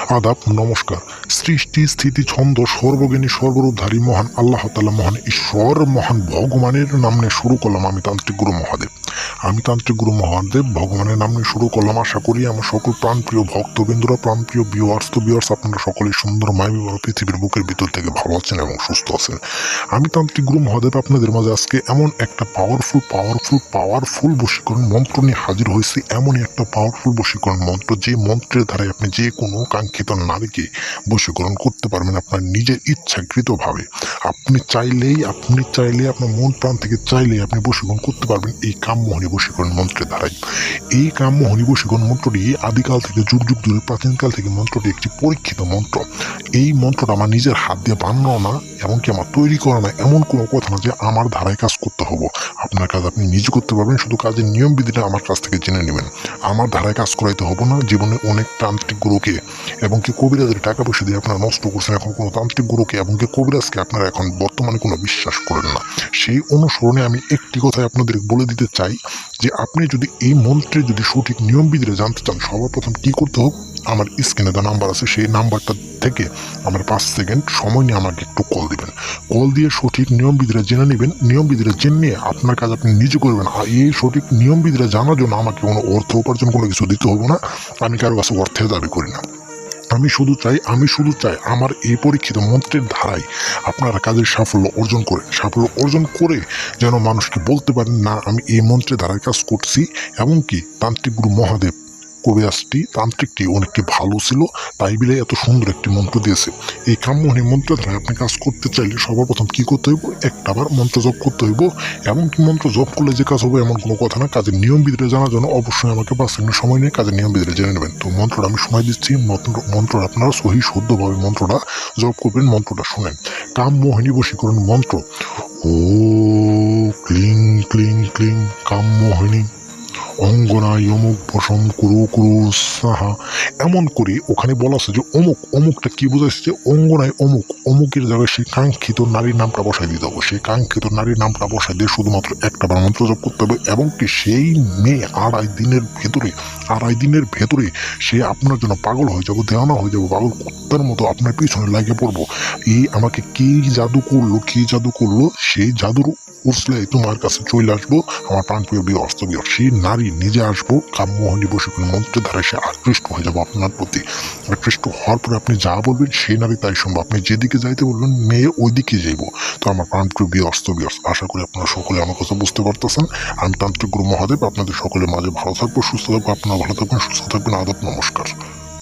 আদাব, নমস্কার। সৃষ্টি, স্থিতি, ছন্দ, সর্বজ্ঞানী, সর্বরূপধারী মহান আল্লাহ তাআলা, মহান ঈশ্বর, মহান ভগবানের নাম নিয়ে শুরু করলাম আমি তান্ত্রিক গুরু মহাদেব। ভগবানের নাম নিয়ে শুরু করলাম। আশা করি আমার সকল প্রাণপ্রিয় ভক্তবৃন্দরা, প্রাণপ্রিয় ভিউয়ার্স আপনারা সকলেই সুন্দর মায়াবী পৃথিবীর বুকের ভিতর থেকে ভালো আছেন এবং সুস্থ আছেন। আমি তান্ত্রিক গুরু মহাদেব আপনাদের মাঝে আজকে এমন একটা পাওয়ারফুল বশীকরণ মন্ত্র নিয়ে হাজির হয়েছি। এমনই একটা পাওয়ারফুল বশীকরণ মন্ত্র, যে মন্ত্রের দ্বারাই আপনি যে কোনো কাঙ্ক্ষিত নারীকে বশীকরণ করতে পারবেন আপনার নিজের ইচ্ছাকৃতভাবে। আপনি চাইলেই আপনার মন প্রাণ থেকে চাইলেই আপনি বশীকরণ করতে পারবেন এই কামমোহিনী বশীকরণ মন্ত্রের দ্বারাই। এই কামমোহিনী বশীকরণ মন্ত্রটি আদিকাল থেকে যুগ যুগ ধরে, প্রাচীনকাল থেকে মন্ত্রটি একটি পরীক্ষিত মন্ত্র। এই মন্ত্রটা আমার নিজের হাত দিয়ে বানানো না, এমনকি আমার তৈরি করা না, এমন কোনো কথা না যে আমার ধারায় কাজ করতে হবে। আপনার কাজ আপনি নিজে করতে পারবেন, শুধু কাজের নিয়ম বিধিটা আমার কাছ থেকে জেনে নেবেন। আমার ধারায় কাজ করাইতে হবে না। জীবনে অনেক তান্ত্রিক গুরুকে এবং কি কবিরাজের টাকা পয়সা দিয়ে আপনারা নষ্ট করছেন, এখন কোনো তান্ত্রিক গুরুকে এবং কি কবিরাজকে আপনারা এখন বর্তমানে কোনো বিশ্বাস করেন না। সেই অনুসরণে আমি একটি কথাই আপনাদের বলে দিতে চাই যে আপনি যদি এই মন্ত্রের যদি সঠিক নিয়ম বিধিটা জানতে চান, সবার প্রথম কী করতে হবে, আমার স্ক্রিনে দেওয়া নাম্বার আছে, সেই নাম্বারটা থেকে আমার 5 সেকেন্ড সময় নিয়ে আমাকে একটু কল দিবেন। কল দিয়ে সঠিক নিয়ম বিধিটা জেনে নেবেন। নিয়ম বিধিটা জেনে আপনার কাজ আপনি নিজে করবেন। আর এই সঠিক নিয়ম বিধিটা জানার জন্য আমাকে কোনো অর্থ উপার্জন কোনো কিছু দিতে হবে না। আমি কারো কাছে অর্থের দাবি করি না। আমি শুধু চাই আমার এই পরীক্ষিত মন্ত্রের ধারায় আপনারা কাজের সাফল্য অর্জন করে যেন মানুষকে বলতে পারেন, না আমি এই মন্ত্রের ধারায় কাজ করছি, এমনকি তান্ত্রিক গুরু মহাদেব তান্ত্রিকটি অনেকটি ভালো ছিল, তাই বলে এত সুন্দর একটি মন্ত্র দিয়েছে। এই কামমোহিনী মন্ত্র ধারায় আপনি কাজ করতে চাইলে সবার প্রথম কি করতে হইব, একটাবার মন্ত্র জপ করতে হইব। এমনকি মন্ত্র জপ করলে যে কাজ হবে এমন কোনো কথা না। কাজের নিয়ম বিধিটা জানার জন্য অবশ্যই আমাকে 5 সেকেন্ড সময় নিয়ে কাজের নিয়ম বিধিটা জেনে নেবেন। তো মন্ত্রটা আমি সময় দিচ্ছি। মন্ত্র আপনারা সহি শুদ্ধভাবে মন্ত্রটা জপ করবেন। মন্ত্রটা শুনেন। কামমোহিনী বশীকরণ মন্ত্র। ও ক্লিং ক্লিং ক্লিং কামমোহিনী অঙ্গনায় অমুক বসম কুরু সাহা। এমন করে ওখানে বলা আছে যে অমুকটা কি বোঝাচ্ছে, যে অঙ্গনায় অমুকের জায়গায় সেই কাঙ্ক্ষিত নারীর নামটা বসাই দিতে হবে। সেই কাঙ্ক্ষিত নারীর নামটা বসাই দিয়ে শুধুমাত্র একটাবার মন্ত্র জপ করতে হবে, এবং কি সেই মেয়ে আড়াই দিনের ভেতরে সে আপনার জন্য পাগল হয়ে যাবো, দেওয়ানা হয়ে যাবো, পাগল কুত্তার মতো আপনার পিছনে লাগিয়ে পড়বো। এই আমাকে কি জাদু করলো, সেই জাদুর উঠলে তোমার কাছে চলে আসবো আমার প্রাণপ্রিয় বিয়ে সেই নারী নিজে আসবো। কামমোহিনী বশীকরণ মন্ত্রের ধারে সে আকৃষ্ট হয়ে যাবো আপনার প্রতি। আকৃষ্ট হওয়ার পরে আপনি যা বলবেন সেই নারী তাই শুনবো। আপনি যেদিকে যাইতে বলবেন মেয়ে ওই দিকে যাইবো। তো আমার প্রাণপ্রিয় বিয়ে আশা করি আপনারা সকলে আমার কথা বুঝতে পারতেছেন। আমি তান্ত্রিক গুরু মহাদেব আপনাদের সকলের মাঝে ভালো থাকবো, সুস্থ থাকবো। আপনারা ভালো থাকবেন, সুস্থ থাকবেন। আদাব, নমস্কার।